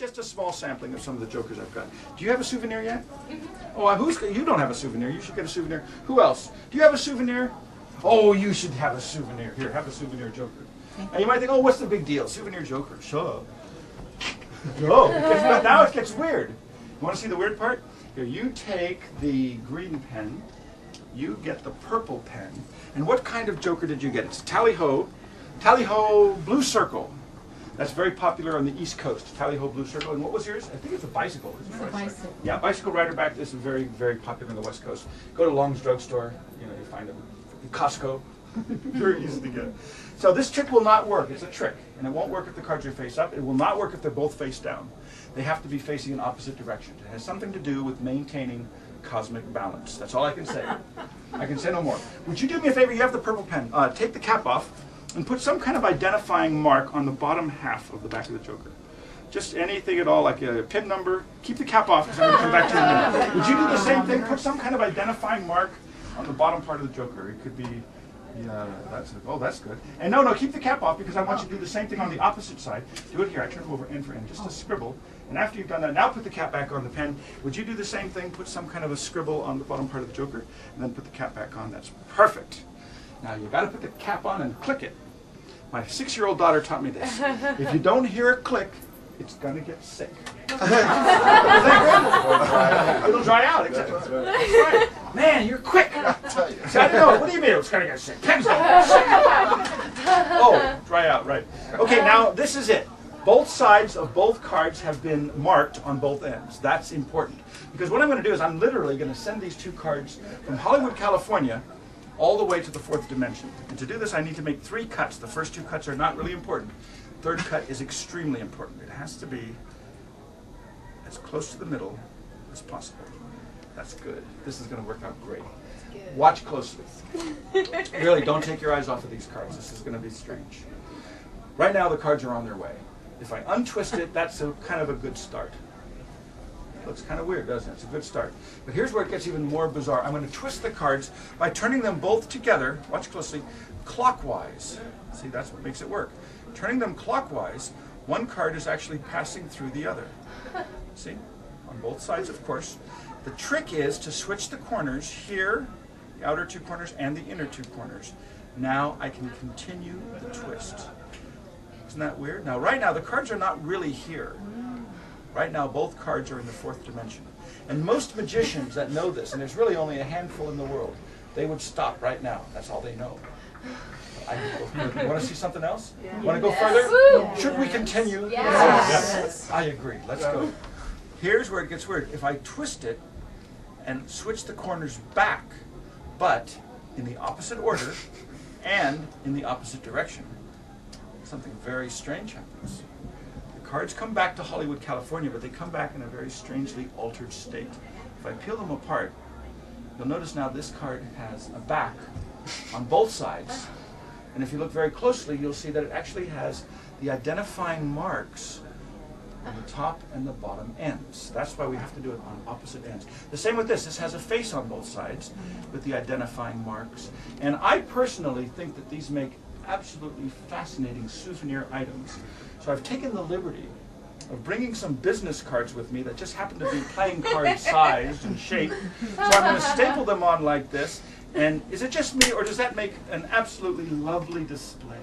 just a small sampling of some of the jokers I've got. Do you have a souvenir yet? Oh, you don't have a souvenir. You should get a souvenir. Who else? Do you have a souvenir? Oh, you should have a souvenir. Here, have a souvenir joker. And you might think, oh, what's the big deal? Souvenir joker. Sure. No, but now it gets weird. You want to see the weird part? Here, you take the green pen, you get the purple pen, and what kind of joker did you get? It's a tally-ho blue circle. That's very popular on the East Coast, tally-ho blue circle. And what was yours? I think it's a bicycle, isn't it? It's a bicycle. Yeah, bicycle rider back. This is very, very popular in the West Coast. Go to Long's drugstore, you find them. Costco, very easy to get. So this trick will not work. It's a trick, and it won't work if the cards are face up. It will not work if they're both face down. They have to be facing in opposite directions. It has something to do with maintaining cosmic balance. That's all I can say. I can say no more. Would you do me a favor? You have the purple pen. Take the cap off and put some kind of identifying mark on the bottom half of the back of the joker. Just anything at all, like a pin number. Keep the cap off because I'm going to come back to it in a minute. Would you do the same thing? Put some kind of identifying mark on the bottom part of the joker. It could be, that's good. And no, keep the cap off because I want you to do the same thing on the opposite side. Do it here. I turn it over end for end, just a scribble. And after you've done that, now put the cap back on the pen. Would you do the same thing? Put some kind of a scribble on the bottom part of the joker, and then put the cap back on. That's perfect. Now you've got to put the cap on and click it. My 6-year-old daughter taught me this. If you don't hear it click, it's going to get sick. It'll dry out, exactly. That's right. Man, you're quick. I don't know. What do you mean it's going to get sick? Pen's going to get sick. Oh, dry out, right. Okay, now this is it. Both sides of both cards have been marked on both ends. That's important. Because what I'm going to do is I'm literally going to send these two cards from Hollywood, California, all the way to the 4th dimension. And to do this, I need to make 3 cuts. The first 2 cuts are not really important. Third cut is extremely important. It has to be as close to the middle as possible. That's good. This is going to work out great. Watch closely. Really, don't take your eyes off of these cards. This is going to be strange. Right now, the cards are on their way. If I untwist it, that's kind of a good start. It looks kind of weird, doesn't it? It's a good start. But here's where it gets even more bizarre. I'm going to twist the cards by turning them both together, watch closely, clockwise. See, that's what makes it work. Turning them clockwise, one card is actually passing through the other. See? On both sides, of course. The trick is to switch the corners here, the outer 2 corners, and the inner 2 corners. Now I can continue the twist. Isn't that weird? Now, right now, the cards are not really here. Right now, both cards are in the 4th dimension. And most magicians that know this, and there's really only a handful in the world, they would stop right now. That's all they know. You want to see something else? Yeah. Want to go further? Yes. Should we continue? Yes. I agree. Let's go. Here's where it gets weird. If I twist it and switch the corners back, but in the opposite order and in the opposite direction, something very strange happens. The cards come back to Hollywood, California, but they come back in a very strangely altered state. If I peel them apart, you'll notice now this card has a back on both sides. And if you look very closely, you'll see that it actually has the identifying marks on the top and the bottom ends. That's why we have to do it on opposite ends. The same with this. This has a face on both sides with the identifying marks. And I personally think that these make absolutely fascinating souvenir items. So I've taken the liberty of bringing some business cards with me that just happen to be playing card sized and shaped. So I'm going to staple them on like this. And is it just me, or does that make an absolutely lovely display?